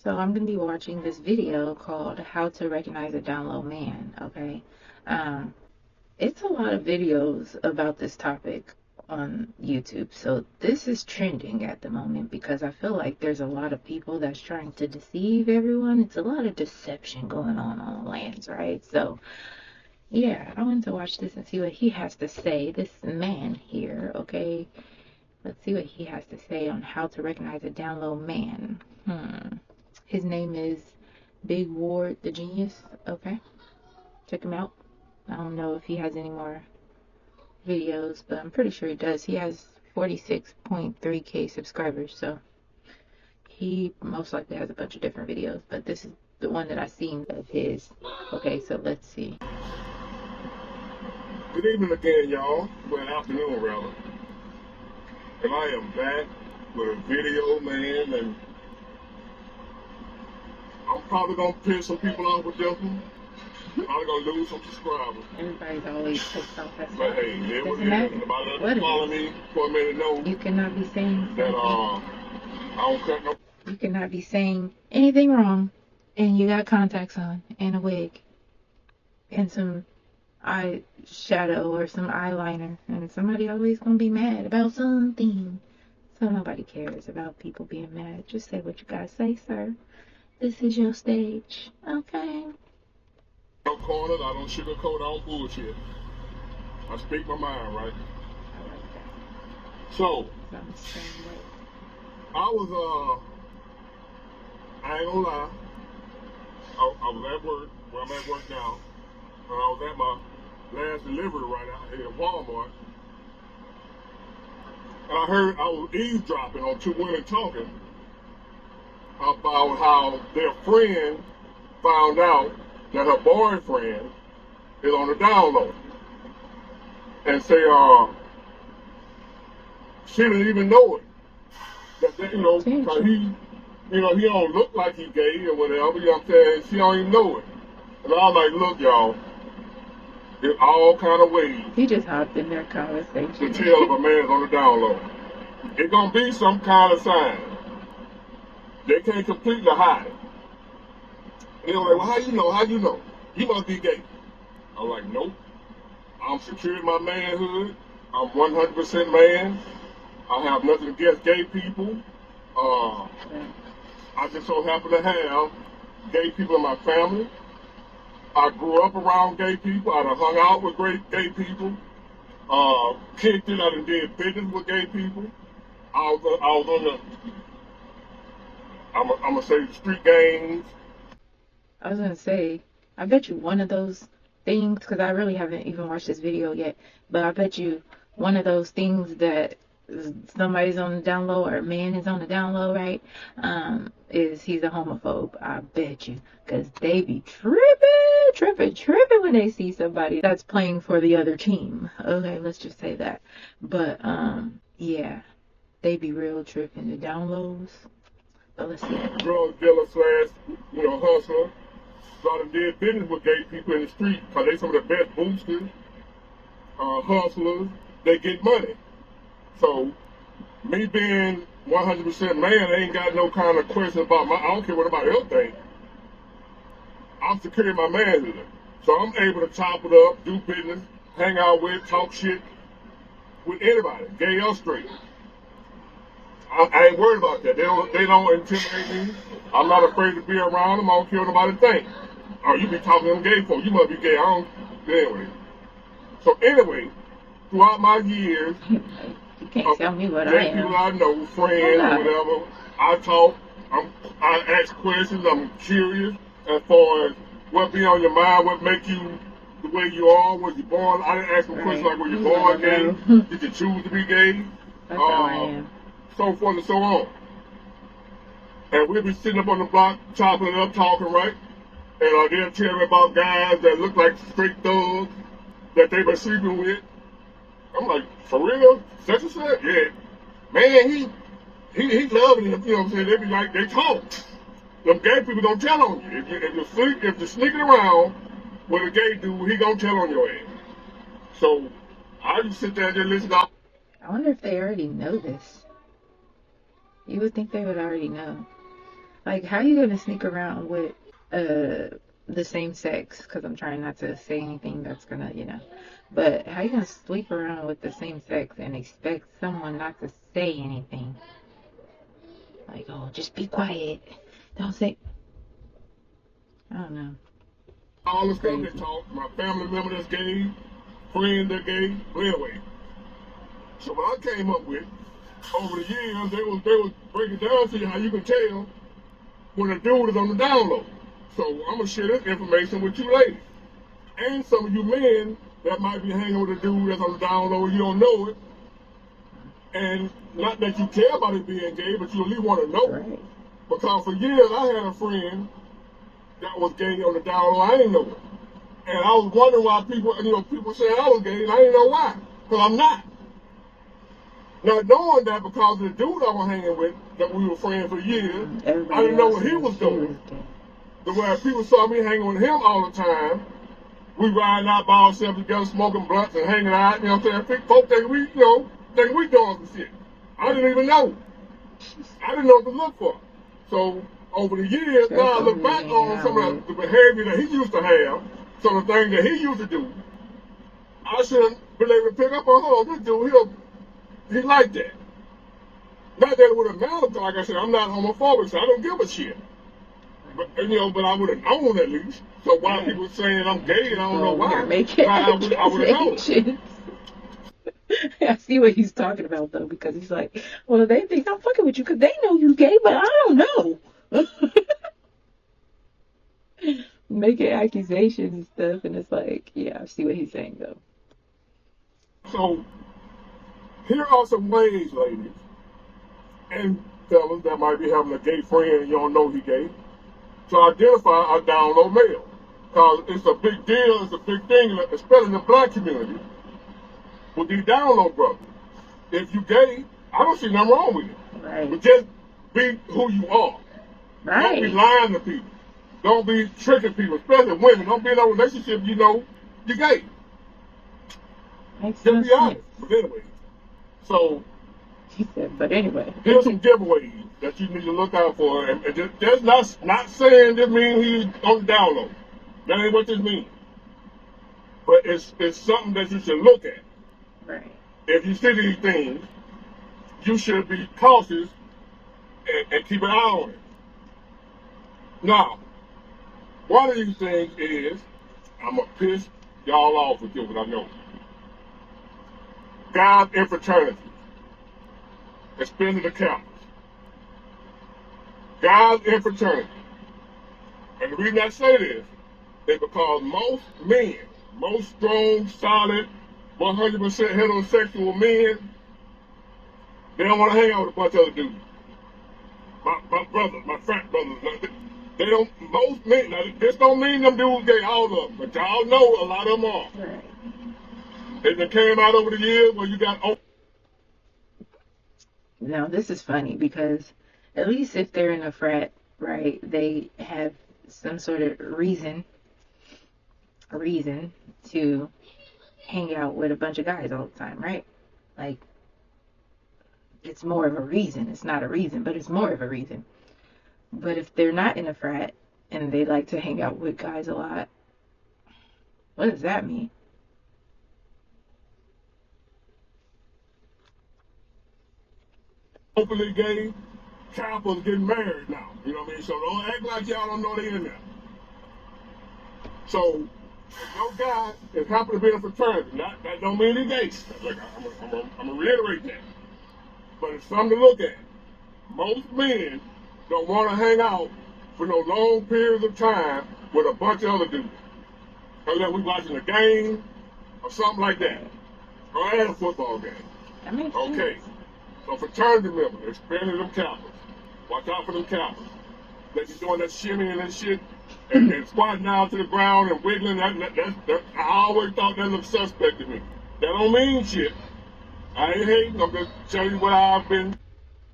So I'm going to be watching this video called How to Recognize a Down Low Man, okay? Um, it's a lot of videos about this topic on YouTube. So this is trending at the moment because I feel like there's a lot of people that's trying to deceive everyone. It's a lot of deception going on lands, right? So yeah, I wanted to watch this and see what he has to say. This man here, okay? Let's see what he has to say on how to recognize a down low man. His name is Big Ward the Genius. Okay, check him out. I don't know if he has any more videos, but I'm pretty sure he does. He has 46.3k subscribers, so he most likely has a bunch of different videos, but this is the one that I've seen of his. Okay, so let's see. Good evening again, y'all. Well, afternoon, rather. And I am back with a video, man, and I'm probably going to piss some people off with this one. Probably going to lose some subscribers. Everybody's always pissed off at But hey, yeah, what it is. Nobody calling me for a minute, no. You cannot be saying that, I don't cut no. You cannot be saying anything wrong, and you got contacts on, and a wig, and some eyeshadow or some eyeliner, and somebody always gonna be mad about something. So nobody cares about people being mad. Just say what you gotta say, sir. This is your stage, okay? No corners, I don't sugarcoat, I don't bullshit. I speak my mind, right? I like that. So, I'm the same way. I ain't gonna lie, I was at work, where I'm at work now, and I was at my last delivery right now here at Walmart, and I was eavesdropping on two women talking about how their friend found out that her boyfriend is on the down low, and say, she didn't even know it. That, you know, cause he don't look like he gay or whatever, you know what I'm saying? She don't even know it. And I was like, look, y'all, there's all kind of ways. He just hopped in their conversation. To tell if a man's on the down low. It's gonna be some kind of sign. They can't completely hide it. And they're like, well, how you know? How you know? You must be gay. I'm like, nope. I'm securing my manhood. I'm 100% man. I have nothing against gay people. I just so happen to have gay people in my family. I grew up around gay people. I done hung out with great gay people. Kicked it. I done did business with gay people. I was on the, I'm gonna say the street gangs. I was gonna say, I bet you one of those things, because I really haven't even watched this video yet, but I bet you one of those things that somebody's on the down low or a man is on the down low, right, is he's a homophobe. I bet you, because they be tripping when they see somebody that's playing for the other team. Okay, let's just say that. But yeah, they be real tripping. The down lows. But let's see. Drug dealer / hustler. So I done did business with gay people in the street, because they some of the best boosters, hustlers. They get money. So, me being 100% man, I ain't got no kind of question about I don't care what anybody else think. I'm securing my manhood. So I'm able to chop it up, do business, hang out with, talk shit with anybody, gay or straight. I ain't worried about that. They don't intimidate me. I'm not afraid to be around them. I don't care what nobody think. Oh, you be talking to them gay folks. You must be gay. I don't. Anyway. So anyway, throughout my years, you can't tell me what I am. People I know, friends or whatever, I talk. I ask questions. I'm curious as far as what be on your mind, what make you the way you are. Was you born? I didn't ask them questions like, were you born gay? Did you choose to be gay? That's how I am. So forth and so on. And we'll be sitting up on the block, chopping it up, talking, right? And they'll tell me about guys that look like straight thugs that they been sleeping with. I'm like, for real? Such and such? Yeah. Man, he loving it, you know what I'm saying? They be like, they talk. Them gay people don't tell on you. If you're sneaking around with a gay dude, he gonna tell on your ass. So, I just sit there and just listen to. I wonder if they already know this. You would think they would already know. Like, how you gonna sneak around with the same sex? Because I'm trying not to say anything that's gonna, But how you gonna sleep around with the same sex and expect someone not to say anything? Like, oh, just be quiet. Don't say. I don't know. All the It's stuff they crazy. talk, my family member that's gay, friend that gay, but anyway. So what I came up with over the years, they was breaking down to you how you can tell when a dude is on the down low. So I'm gonna share this information with you ladies. And some of you men that might be hanging with a dude that's on the down low and you don't know it. And not that you care about it being gay, but you at least want to know. Right. Because for years I had a friend that was gay on the down low, I didn't know it. And I was wondering why people say I was gay, and I didn't know why. Because I'm not. Not knowing that because of the dude I was hanging with, that we were friends for years, I Everybody didn't know else what he said was he was doing. gay. The way people saw me hanging with him all the time, we riding out by ourselves together, smoking blunts and hanging out, you know what I'm saying? Folks think we doing some shit. I didn't even know. I didn't know what to look for. So over the years, That's now I who look he was back hanging on out some with. of the behavior that he used to have, some of the things that he used to do. I should have been able to pick up on, oh, this dude, he like that. Not that it would have mattered, like I said, I'm not homophobic, so I don't give a shit. But I would have known at least. So why Right. people saying I'm Now gay and I don't people know over here why, making I would have known. accusations. I see what he's talking about though, because he's like, well, they think I'm fucking with you because they know you gay, but I don't know. Making accusations and stuff, and it's like, yeah, I see what he's saying though. So here are some ways, ladies and fellas that might be having a gay friend and you don't know he gay, to identify a down low male. Because it's a big deal, it's a big thing, especially in the black community, with these down low brothers. If you gay, I don't see nothing wrong with it. Right. But just be who you are. Don't be Right. lying to people. Don't be tricking people, especially women. Don't be in a relationship you're gay. Makes no Just be sense. honest. But anyway, so He said, but anyway. here's some giveaways that you need to look out for. And that's not saying this means he's on the down low. That ain't what this means. But it's something that you should look at. Right. If you see these things, you should be cautious and keep an eye on it. Now, one of these things is, I'm going to piss y'all off with you, but I know. Guys in fraternity, especially the Catholics. Guys in fraternity. And the reason I say this is because most men, most strong, solid, 100% heterosexual men, they don't want to hang out with a bunch of other dudes. My brothers, my frat brothers, they don't, most men, now this don't mean them dudes gay, all of them, but y'all know a lot of them are. Right. They done came out over the years where you got, Now this is funny because at least if they're in a frat, right, they have some sort of reason to hang out with a bunch of guys all the time, right? Like, it's more of a reason. It's not a reason, but it's more of a reason. But if they're not in a frat and they like to hang out with guys a lot, what does that mean? openly gay couples getting married now. You know what I mean? So don't act like y'all don't know they in there. So if no guy is happy to be in a fraternity, that don't mean they're gay. Like, I'm gonna reiterate that. But it's something to look at. Most men don't want to hang out for no long periods of time with a bunch of other dudes. Unless we watching a game or something like that. Or at a football game. That makes Okay. sense. So fraternity members, especially them Kappas, watch out for them Kappas. They be doing that shimmy and that shit and squatting down to the ground and wiggling. I always thought that looked suspect to me. That don't mean shit. I ain't hating. I'm just telling you what I've been.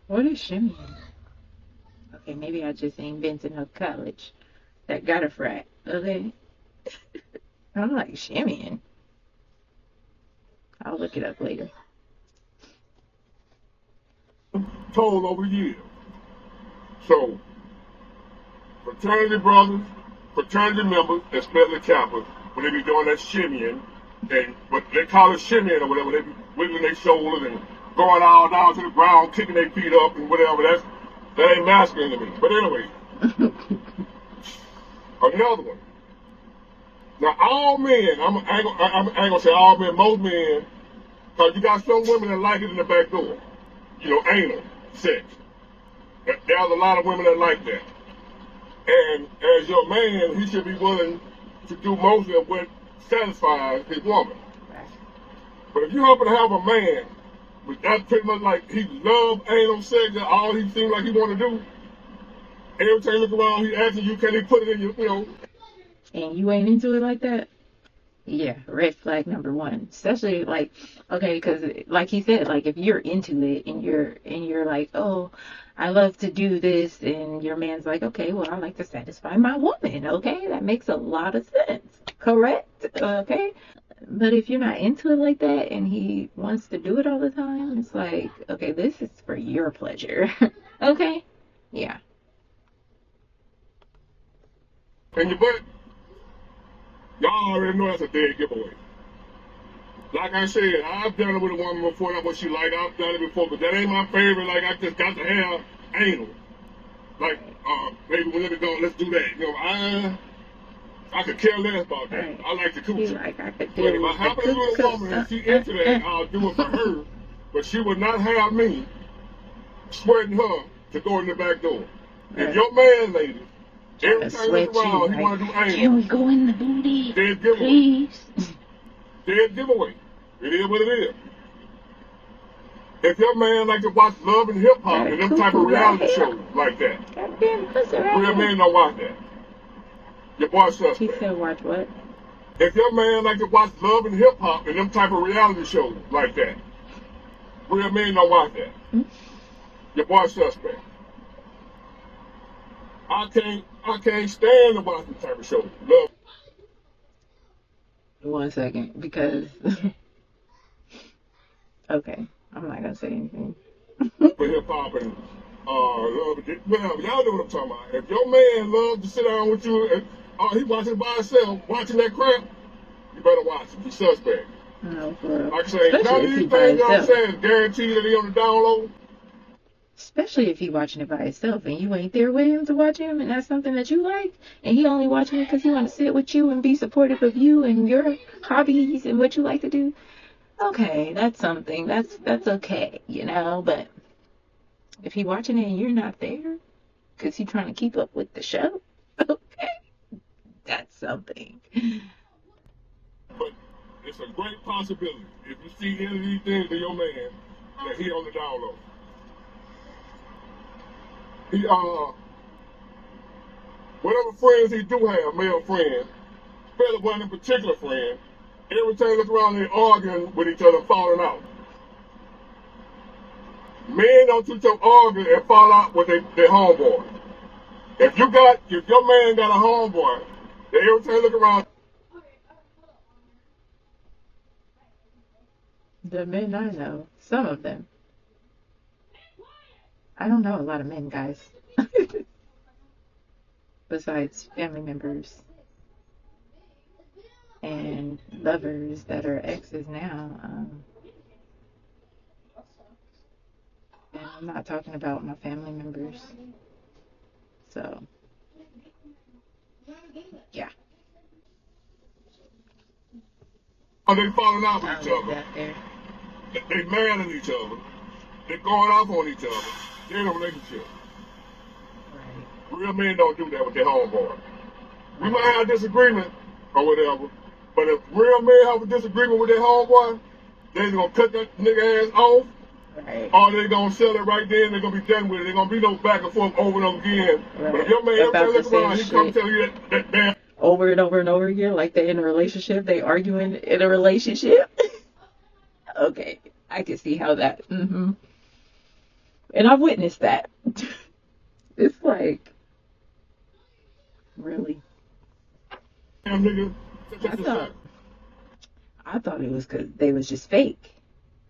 What is shimmying? Okay, maybe I just ain't been to no college that got a frat. Okay. I'm like shimmying. I'll look it up later. Told over the years. So fraternity brothers, fraternity members, especially Kappas, when they be doing that shimmying, and what they call it shimmying or whatever, they be wiggling their shoulders and going all down to the ground, kicking their feet up and whatever. That ain't masculine to me. But anyway, another one. Now all men, I ain't gonna say all men, most men, because you got some women that like it in the back door. You know, anal sex. There's a lot of women that like that. And as your man, he should be willing to do most of what satisfies his woman. But if you happen to have a man, but that's pretty much like he loves anal sex, and all he seems like he want to do, every time you look around, he asking you, can he put it in your, you know. And you ain't into it like that? Yeah, red flag number one. Especially like, okay, because like he said, like if you're into it and you're like, oh, I love to do this, and your man's like, okay, well, I like to satisfy my woman. Okay, that makes a lot of sense. Correct? Okay. But if you're not into it like that and he wants to do it all the time, it's like, okay, this is for your pleasure. Okay? Yeah. And your butt, y'all already know that's a dead giveaway. Like I said, I've done it with a woman before, that's what she like. I've done it before, but that ain't my favorite. Like, I just got to have anal. Like, maybe when let go, let's do that. You know, I could care less about that. Right. I like the coochie. Like I could But do if I happen to be with a woman and she into that, I'll do it for her. But she would not have me sweating her to go in the back door. Right. If your man, lady, every Trying to time you look sweat you, around, he like, want to do anal. can we go in the booty, Dead giveaway. please? Dead giveaway. It is what it is. If your man like to watch Love and Hip Hop and them type of reality shows like that, Goddamn pussy right real here. men don't watch that. Your boy He suspect. said, watch what? If your man like to watch Love and Hip Hop and them type of reality shows like that, real men don't watch that. Hmm? Your boy suspect. I can't stand to watch this type of show. Love 1 second, because okay, I'm not gonna say anything. for hip hop and love, whatever. Y'all know what I'm talking about. If your man loves to sit down with you and he watching by himself, watching that crap, you better watch him. He's suspect. No, for real. Like I say, none of Especially if these he by things I'm himself. saying is guaranteed that he on the download. Especially if he watching it by himself and you ain't there with him to watch him, and that's something that you like, and he only watching it because he want to sit with you and be supportive of you and your hobbies and what you like to do. Okay, that's something. That's okay, you know. But if he watching it and you're not there because he trying to keep up with the show, okay, that's something. But it's a great possibility if you see any of these things in your man that he on the download. He whatever friends he do have, male friends, especially one in particular friend, every time you look around they're arguing with each other, falling out. Men don't teach them arguing and fall out with their homeboy. If your man got a homeboy, that every time you look around. The men I know, some of them. I don't know a lot of men, guys. Besides family members and lovers that are exes now. And I'm not talking about my family members. So, yeah. They falling out with I'll each leave other. that there. They mad at each other. They going off on each other. They're in a relationship. Right. Real men don't do that with their homeboy. We might have a disagreement or whatever, but if real men have a disagreement with their homeboy, they're gonna cut that nigga ass off, Right. or they're gonna sell it right then. They're gonna be done with it. They're gonna be no back and forth over and over again. Right. But if your man every About time the look around, same he come shit. tell you that damn. Over and over and over again, like they in a relationship, they arguing in a relationship. Okay, I can see how that. And I've witnessed that. It's like, really. Damn nigga. I thought it was because they was just fake.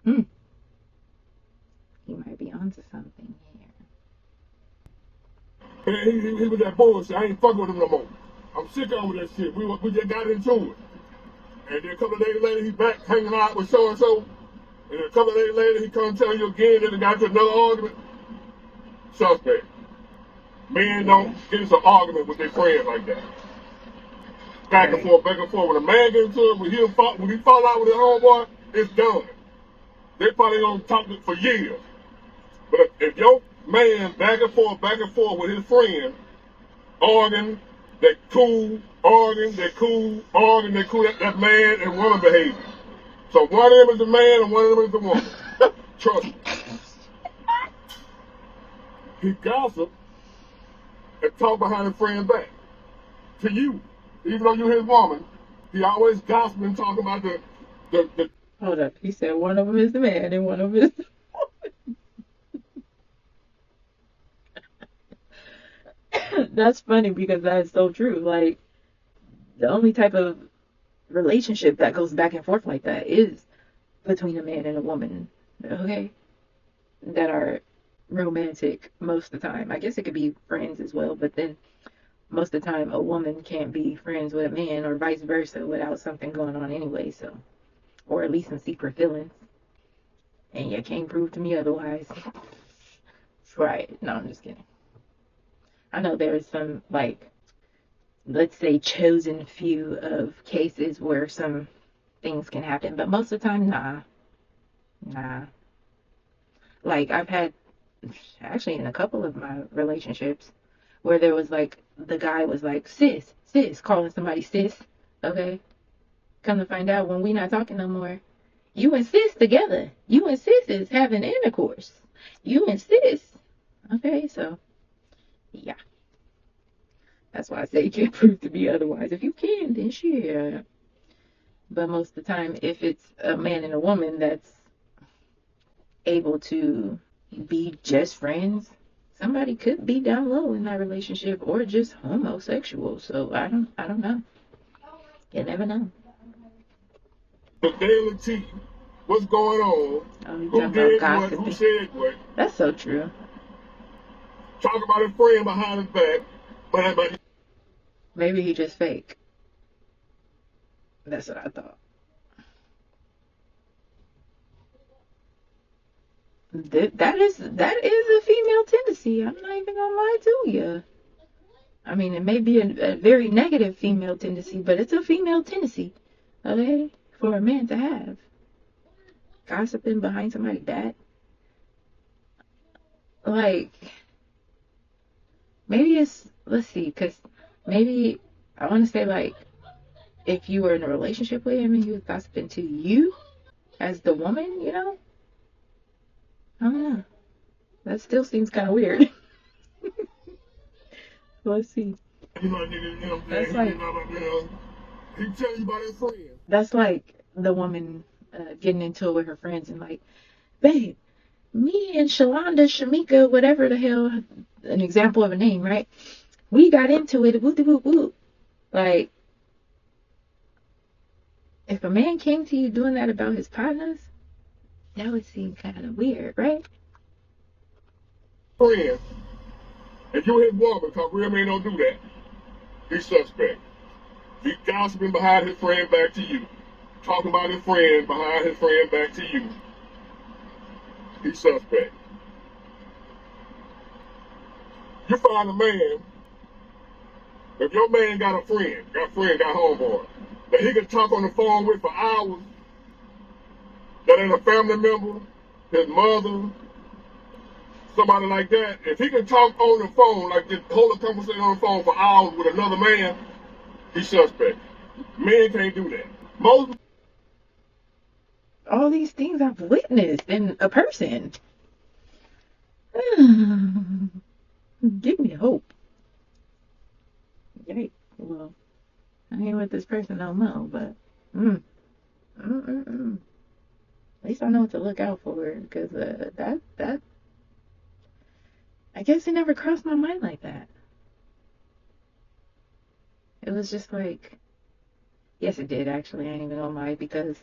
He might be onto something here. And he was that bullshit. I ain't fucking with him no more. I'm sick of that shit. We just got into it. And then a couple of days later, he back hanging out with so-and-so. And a couple of days later, he come tell you again that he got into another argument. Suspect. Men don't get into an argument with their friends like that. Back and forth, back and forth. When a man gets into it, when he fall out with his homeboy, it's done. They probably gonna talk for years. But if your man back and forth with his friend, arguing, they cool, arguing, they cool, arguing, they cool, that man and woman behavior. So one of them is the man and one of them is the woman. Trust me. He gossip and talk behind his friend's back. To you. Even though you're his woman, he always gossiping, talking about the Hold up. He said one of them is the man and one of them is the woman. That's funny because that's so true. Like, the only type of relationship that goes back and forth like that is between a man and a woman. Okay? That are romantic most of the time. I guess it could be friends as well, but then most of the time a woman can't be friends with a man or vice versa without something going on anyway, so, or at least some secret feelings, and you can't prove to me otherwise. Right. No, I'm just kidding. I know there's some, like, let's say chosen few of cases where some things can happen, but most of the time, nah. Like, I've had, actually in a couple of my relationships, where there was like, the guy was like, sis, calling somebody sis, okay? Come to find out when we not talking no more, you and sis together. You and sis is having intercourse. You and sis. Okay, so, yeah. That's why I say you can't prove to be otherwise. If you can, then shit. But most of the time, if it's a man and a woman that's able to be just friends, somebody could be down low in that relationship or just homosexual. So I don't know. You never know. The daily tea. What's going on? Who did what? Who said what? That's so true. Talk about his friend behind his back. But maybe he just fake. That's what I thought. That is a female tendency. I'm not even gonna lie to you. I mean, it may be a very negative female tendency, but it's a female tendency, okay, for a man to have. Gossiping behind somebody's back. Like, maybe it's, let's see, because maybe, I want to say, like, if you were in a relationship with him and he was gossiping to you as the woman, you know? I don't know. That still seems kind of weird. Let's see. That's like, he tell you about his friend. That's like the woman getting into it with her friends and like, babe, me and Shalonda, Shamika, whatever the hell, an example of a name, right? We got into it, whoop de whoop whoop. Like, if a man came to you doing that about his partners, that would seem kind of weird, right? Friend, and you his woman, because real men don't do that. He's suspect. He gossiping behind his friend back to you. Talking about his friend behind his friend back to you. He's suspect. You find a man, if your man got a friend, got homeboy, that he can talk on the phone with for hours, that ain't a family member, his mother, somebody like that, if he can talk on the phone, like just hold a conversation on the phone for hours with another man, he's suspect. Men can't do that. Most all these things I've witnessed in a person. Give me hope. Yikes. Well, I ain't with this person no more, but at least I know what to look out for, because that I guess it never crossed my mind like that. It was just like, yes, it did actually. I ain't even gonna lie, because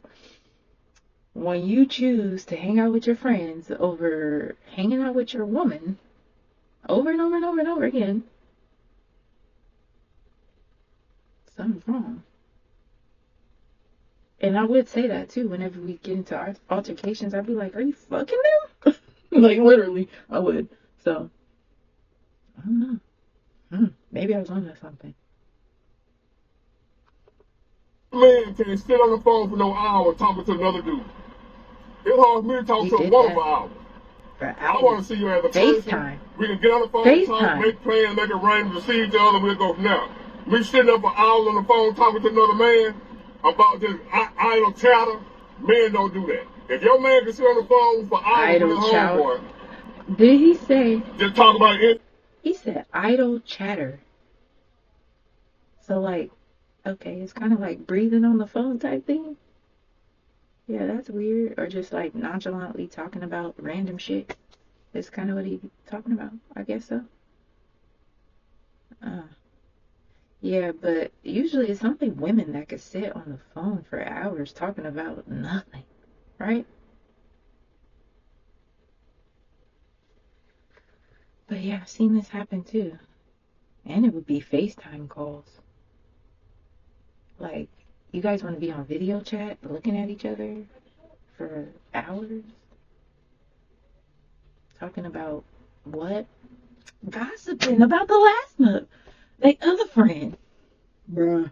when you choose to hang out with your friends over hanging out with your woman over and over and over and over again, something's wrong. And I would say that too whenever we get into altercations. I'd be like, are you fucking them? Like, literally, I would. So, I don't know. Maybe I was on to something. Man can't sit on the phone for no hour talking to another dude. It's hard for me to talk to a woman for hours. I want to see you as a person. FaceTime. We can get on the phone, talk, make plans, make arrangements to see each other, we'll go from there. We sitting up for hours on the phone talking to another man about this idle chatter. Men don't do that. If your man can sit on the phone for hours with his homeboy, did he say? Just talk about it. He said idle chatter. So like, okay, it's kind of like breathing on the phone type thing. Yeah, that's weird. Or just like nonchalantly talking about random shit. That's kind of what he's talking about. I guess so. Yeah, but usually it's only women that could sit on the phone for hours talking about nothing, right? But yeah, I've seen this happen too. And it would be FaceTime calls. Like, you guys want to be on video chat, looking at each other for hours? Talking about what? Gossiping about the last month. Like other friend. Bruh.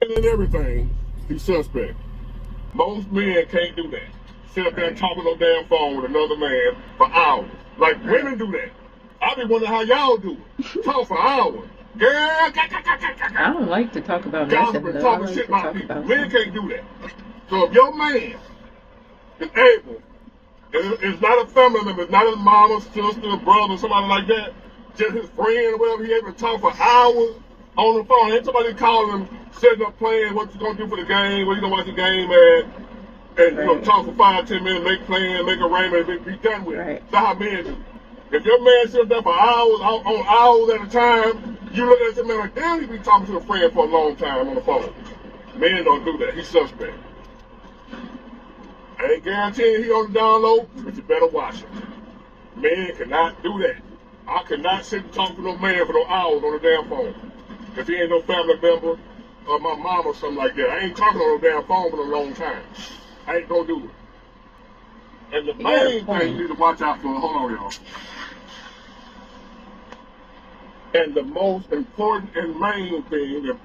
And everything, he's suspect. Most men can't do that. Sit up there and talk on no damn phone with another man for hours. Like women do that. I be wondering how y'all do it. Talk for hours. Girl, I don't like to talk about nothing. gossiping, talking shit about people. Men can't do that. So if your man is able, it's not a family member, it's not his mama, sister, brother, somebody like that, just his friend or whatever, he able to talk for hours on the phone. Ain't somebody calling him, setting up plans, what you gonna do for the game, where you gonna watch the game at, and you know, talk for 5-10 minutes, make plans, make arrangements, be done with it. That's how men do. If your man sits there for hours, on hours at a time, you look at your man like, damn, he be talking to a friend for a long time on the phone. Men don't do that. He's suspect. I ain't guaranteeing he on the down low, but you better watch it. Men cannot do that. I cannot sit and talk to no man for no hours on the damn phone. If he ain't no family member or my mom or something like that. I ain't talking on no damn phone for a long time. I ain't gonna do it. And the main thing you need to watch out for, hold on y'all. And the most important and main thing,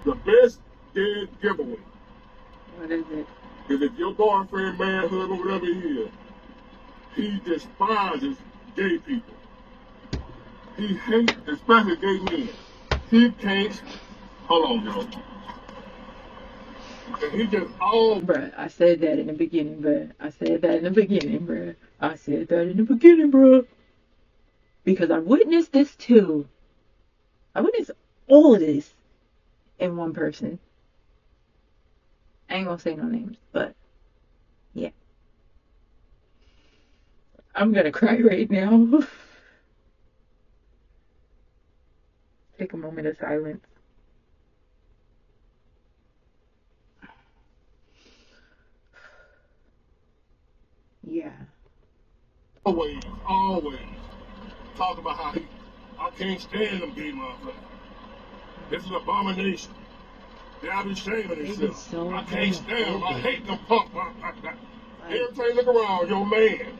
the best dead giveaway. What is it? Is if your boyfriend, man, husband, whatever he is, he despises gay people. He hates, especially gay men. He can't, hold on, y'all. And he just all... Bruh, I said that in the beginning, bruh. I said that in the beginning, bruh. Because I witnessed this too. I witnessed all of this in one person. I ain't gonna say no names, but yeah. I'm gonna cry right now. Take a moment of silence. Yeah. Always talk about how I can't stand them gay motherfuckers. This is an abomination. They ought to be shaming themselves. So I can't stand them. I hate them punk. Every time you look around, your man.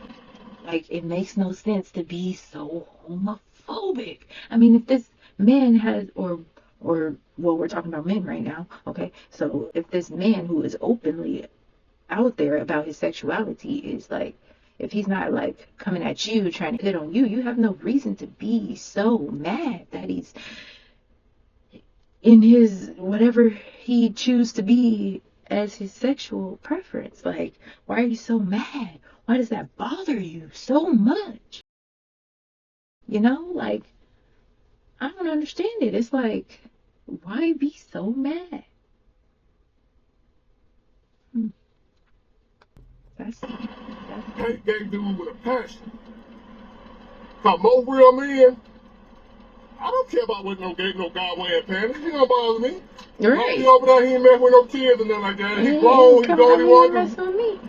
Like, it makes no sense to be so homophobic. I mean, if this man has, or well, we're talking about men right now, okay? So if this man who is openly out there about his sexuality is like, if he's not like coming at you, trying to hit on you, you have no reason to be so mad that he's in his, whatever he chooses to be as his sexual preference. Like, why are you so mad? Why does that bother you so much? You know, like, I don't understand it. It's like, why be so mad? That's Hate gay dude with a passion. Cause most real men, I don't care about what no guy wearing panties. He don't bother me. right. He over there, he ain't messing with no kids and nothing like that. He Yeah, grown, he come doing what he on, want to mess do. with me.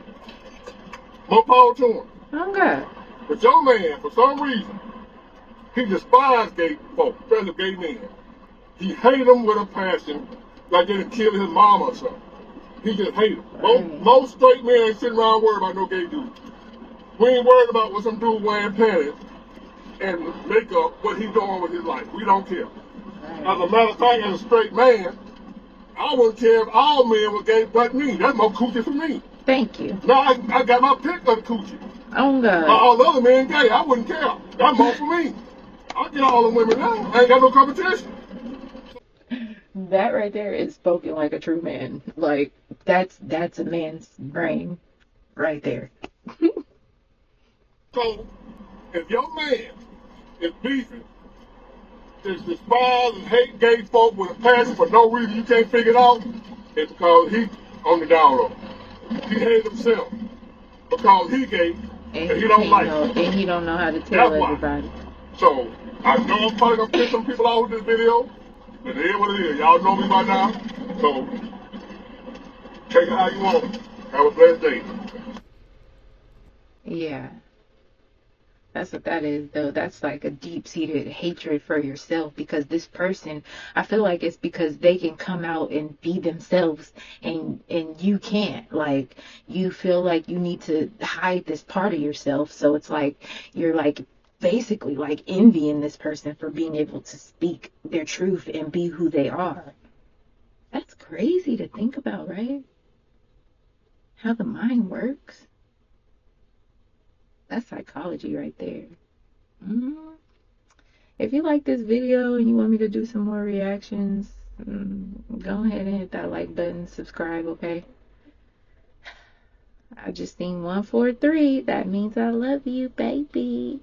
More power to him. Oh God. But your man, for some reason, he despised gay folk, especially gay men. He hated them with a passion, like they would kill his mama or something. He just hated them. Right. Most straight men ain't sitting around worried about no gay dude. We ain't worried about what some dude wearing panties and makeup, what he doing with his life. We don't care. Right. As a matter of fact, as a straight man, I wouldn't care if all men were gay but me. That's more coochie for me. Thank you. Now I got my pick of the coochie. Oh God. All the other men gay, I wouldn't care. That's more for me. I get all the women now. I ain't got no competition. That right there is spoken like a true man. Like that's a man's brain right there. So, if your man is beefing, is despise and hate gay folk with a passion for no reason you can't figure it out, it's because he on the down low. He hates himself because he gay and he don't like it. And he don't know how to tell That's why. everybody. So, I know I'm probably gonna piss some people out with this video, but it is what it is. Y'all know me by now. So, take it how you want. Have a blessed day. Yeah. That's what that is, though. That's like a deep-seated hatred for yourself because this person, I feel like it's because they can come out and be themselves and you can't. Like, you feel like you need to hide this part of yourself. So it's like you're like basically like envying this person for being able to speak their truth and be who they are. That's crazy to think about, right? How the mind works. That's psychology right there. If you like this video and you want me to do some more reactions, go ahead and hit that like button, subscribe, okay? I just seen 143. That means I love you, baby.